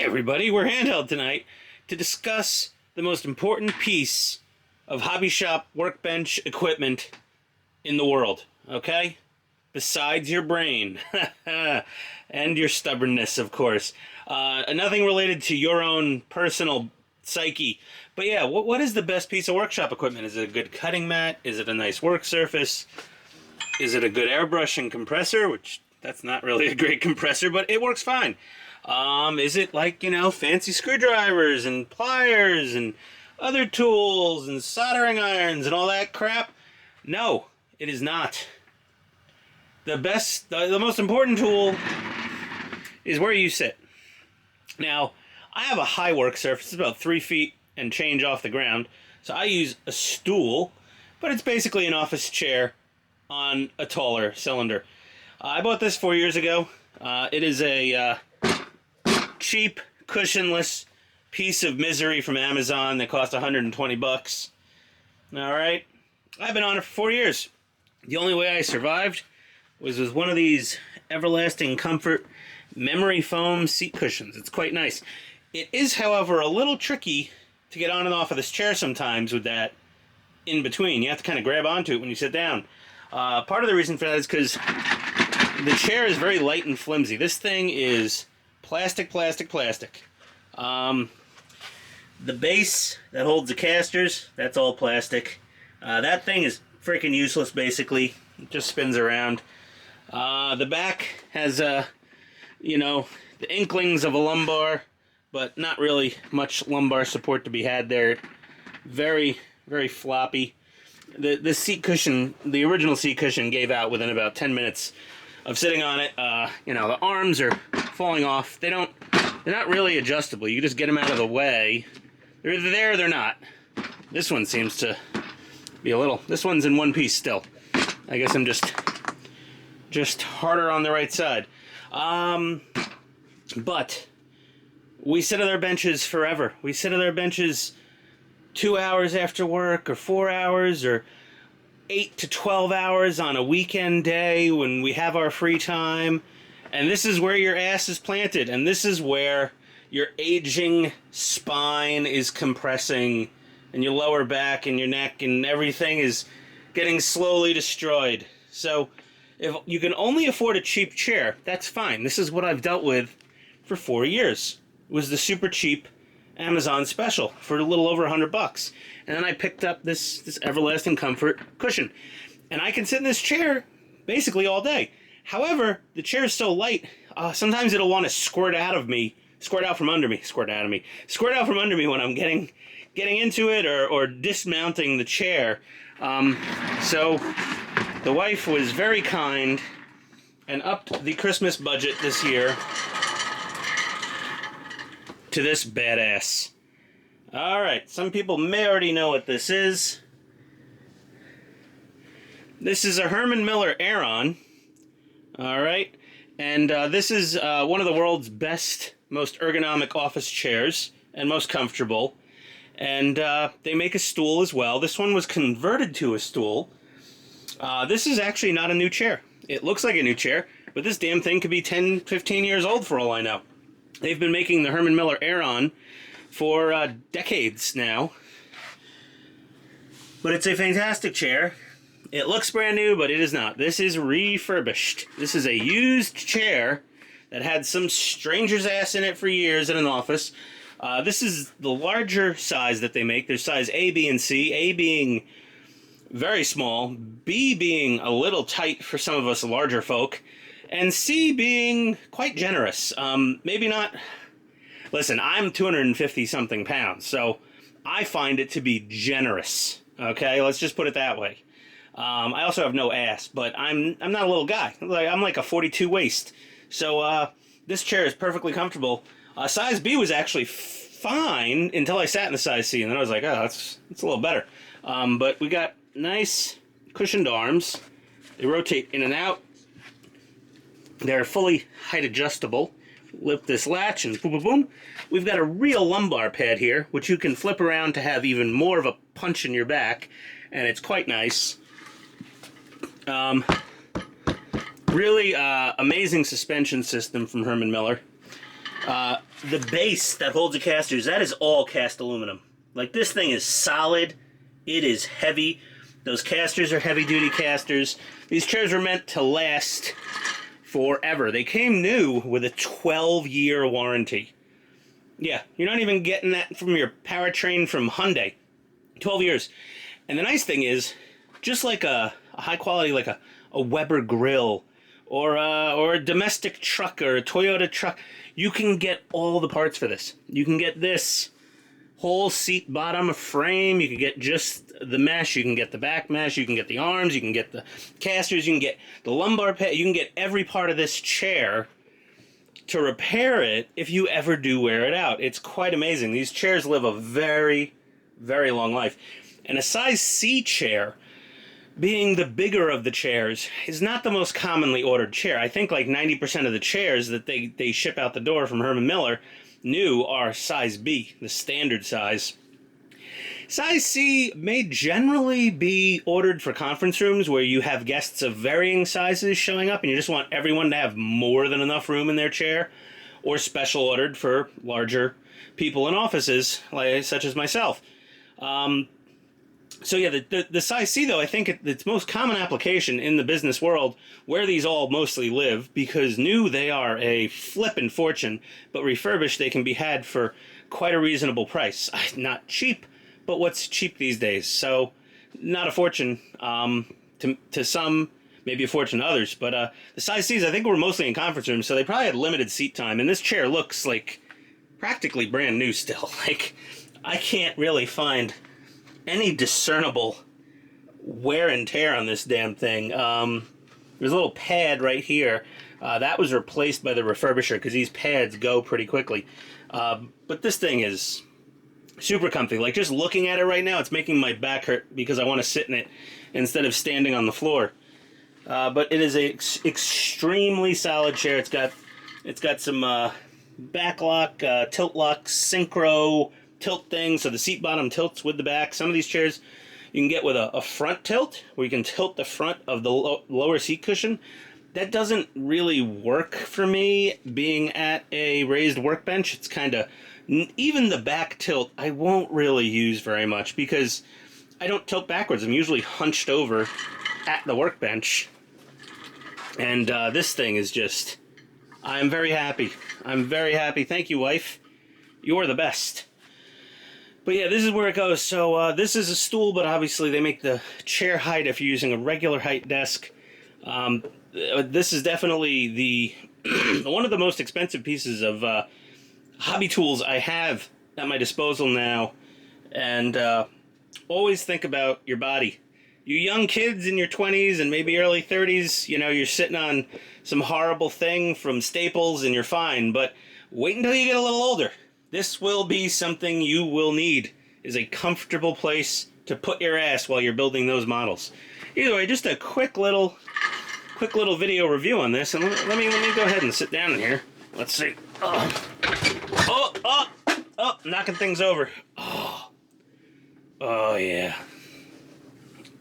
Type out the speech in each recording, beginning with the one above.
Hey everybody, we're handheld tonight to discuss the most important piece of hobby shop workbench equipment in the world, okay? Besides your brain. And your stubbornness, of course. Nothing related to your own personal psyche. But yeah, what is the best piece of workshop equipment? Is it a good cutting mat? Is it a nice work surface? Is it a good airbrush and compressor? Which, that's not really a great compressor, but it works fine. Is it like, fancy screwdrivers and pliers and other tools and soldering irons and all that crap? No, it is not. The most important tool is where you sit. Now, I have a high work surface, it's about 3 feet and change off the ground, so I use a stool, but it's basically an office chair on a taller cylinder. I bought this 4 years ago. It is a cheap, cushionless piece of misery from Amazon that cost 120 bucks. All right, I've been on it for 4 years. The only way I survived was with one of these Everlasting Comfort memory foam seat cushions. It's quite nice. It is, however, a little tricky to get on and off of this chair sometimes with that in between. You have to kind of grab onto it when you sit down. Part of the reason for that is because the chair is very light and flimsy. This thing is plastic. The base that holds the casters, that's all plastic. That thing is freaking useless, basically. It just spins around. The back has, the inklings of a lumbar, but not really much lumbar support to be had there. Very, very floppy. The seat cushion, the original seat cushion, gave out within about 10 minutes of sitting on it. The arms are falling off. They're not really adjustable. You just get them out of the way. They're either there or they're not. This one seems to be this one's in one piece still. I guess I'm just harder on the right side. But we sit on our benches forever. We sit on our benches 2 hours after work, or 4 hours, or 8 to 12 hours on a weekend day when we have our free time. And this is where your ass is planted, and this is where your aging spine is compressing, and your lower back and your neck and everything is getting slowly destroyed. So if you can only afford a cheap chair, that's fine. This is what I've dealt with for 4 years. It was the super cheap Amazon special for a little over $100. And then I picked up this Everlasting Comfort cushion. And I can sit in this chair basically all day. However, the chair is so light, sometimes it'll want to squirt out from under me when I'm getting into it or dismounting the chair. So the wife was very kind and upped the Christmas budget this year to this badass. Alright, some people may already know what this is. This is a Herman Miller Aeron. Alright, and this is one of the world's best, most ergonomic office chairs, and most comfortable. And they make a stool as well. This one was converted to a stool. This is actually not a new chair. It looks like a new chair, but this damn thing could be 10, 15 years old for all I know. They've been making the Herman Miller Aeron for decades now. But it's a fantastic chair. It looks brand new, but it is not. This is refurbished. This is a used chair that had some stranger's ass in it for years in an office. This is the larger size that they make. There's size A, B, and C. A being very small, B being a little tight for some of us larger folk, and C being quite generous. Maybe not... Listen, I'm 250-something pounds, so I find it to be generous. Okay, let's just put it that way. I also have no ass, but I'm not a little guy. I'm like a 42 waist. So this chair is perfectly comfortable. Size B was actually fine until I sat in the size C, and then I was like, oh, it's a little better. But we got nice cushioned arms. They rotate in and out. They're fully height adjustable. Lift this latch and boom, boom, boom. We've got a real lumbar pad here, which you can flip around to have even more of a punch in your back, and it's quite nice. Really amazing suspension system from Herman Miller. The base that holds the casters, that is all cast aluminum. Like, this thing is solid. It is heavy. Those casters are heavy-duty casters. These chairs were meant to last forever. They came new with a 12-year warranty. Yeah, you're not even getting that from your powertrain from Hyundai. 12 years. And the nice thing is, just like a high quality, like a Weber grill, or a domestic truck, or a Toyota truck, you can get all the parts for this. You can get this whole seat bottom frame, you can get just the mesh, you can get the back mesh, you can get the arms, you can get the casters, you can get the lumbar pad, you can get every part of this chair to repair it if you ever do wear it out. It's quite amazing. These chairs live a very, very long life. And a size C chair, being the bigger of the chairs, is not the most commonly ordered chair. I think like 90% of the chairs that they ship out the door from Herman Miller new are size B, the standard size. Size C may generally be ordered for conference rooms where you have guests of varying sizes showing up and you just want everyone to have more than enough room in their chair, or special ordered for larger people in offices, like such as myself. So yeah, the size C, though, I think its most common application in the business world, where these all mostly live, because new they are a flippin' fortune, but refurbished they can be had for quite a reasonable price. Not cheap, but what's cheap these days? So not a fortune to some, maybe a fortune to others, but the size Cs I think were mostly in conference rooms, so they probably had limited seat time, and this chair looks like practically brand new still. Like, I can't really find any discernible wear and tear on this damn thing. There's a little pad right here. That was replaced by the refurbisher because these pads go pretty quickly. But this thing is super comfy. Like, just looking at it right now, it's making my back hurt because I want to sit in it instead of standing on the floor. But it is a extremely solid chair. It's got some back lock, tilt lock, synchro tilt thing, so the seat bottom tilts with the back. Some of these chairs you can get with a front tilt, where you can tilt the front of the lower seat cushion. That doesn't really work for me, being at a raised workbench. It's kind of, even the back tilt I won't really use very much because I don't tilt backwards. I'm usually hunched over at the workbench. And this thing is just, I'm very happy. I'm very happy. Thank you, wife. You're the best. But yeah, this is where it goes. So this is a stool, but obviously they make the chair height if you're using a regular height desk. This is definitely the one of the most expensive pieces of hobby tools I have at my disposal now. And always think about your body. You young kids in your 20s and maybe early 30s, you know, you're sitting on some horrible thing from Staples and you're fine. But wait until you get a little older. This will be something you will need, is a comfortable place to put your ass while you're building those models. Either way, just a quick little video review on this, and let me go ahead and sit down in here. Let's see. Oh, knocking things over. Oh yeah.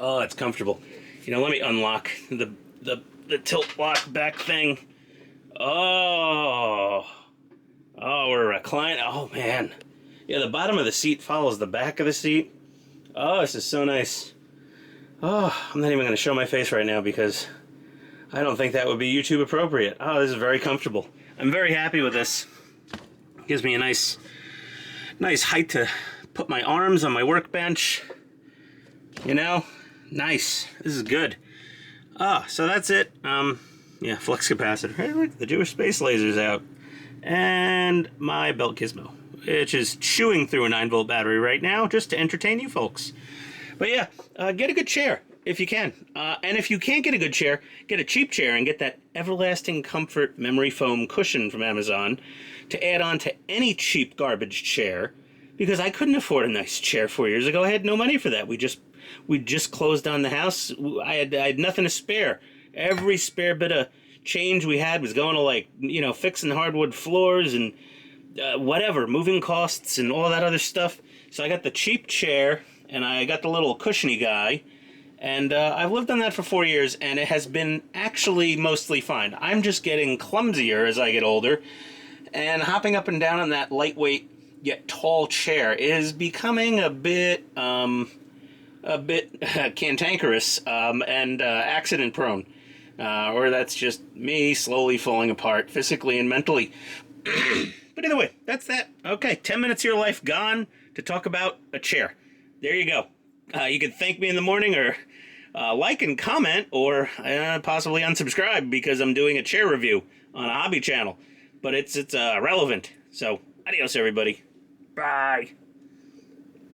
Oh, it's comfortable. You know, let me unlock the tilt lock back thing. Oh, we're reclining. Oh, man. Yeah, the bottom of the seat follows the back of the seat. Oh, this is so nice. Oh, I'm not even going to show my face right now because I don't think that would be YouTube appropriate. Oh, this is very comfortable. I'm very happy with this. Gives me a nice height to put my arms on my workbench. You know? Nice. This is good. So that's it. Yeah, flux capacitor. Hey, look, the Jewish space laser's out. And my belt gizmo, which is chewing through a 9-volt battery right now just to entertain you folks. But yeah, get a good chair if you can. And if you can't get a good chair, get a cheap chair and get that Everlasting Comfort memory foam cushion from Amazon to add on to any cheap garbage chair, because I couldn't afford a nice chair 4 years ago. I had no money for that. We just closed on the house. I had nothing to spare. Every spare bit of change we had was going to, like, you know, fixing hardwood floors and whatever, moving costs and all that other stuff. So I got the cheap chair and I got the little cushiony guy, and I've lived on that for 4 years, and it has been actually mostly fine. I'm just getting clumsier as I get older, And hopping up and down on that lightweight yet tall chair is becoming a bit cantankerous and accident prone. Or that's just me slowly falling apart physically and mentally. But either way, that's that. Okay, 10 minutes of your life gone to talk about a chair. There you go. You can thank me in the morning, or like and comment, or possibly unsubscribe because I'm doing a chair review on a hobby channel. But it's relevant. So, adios, everybody. Bye.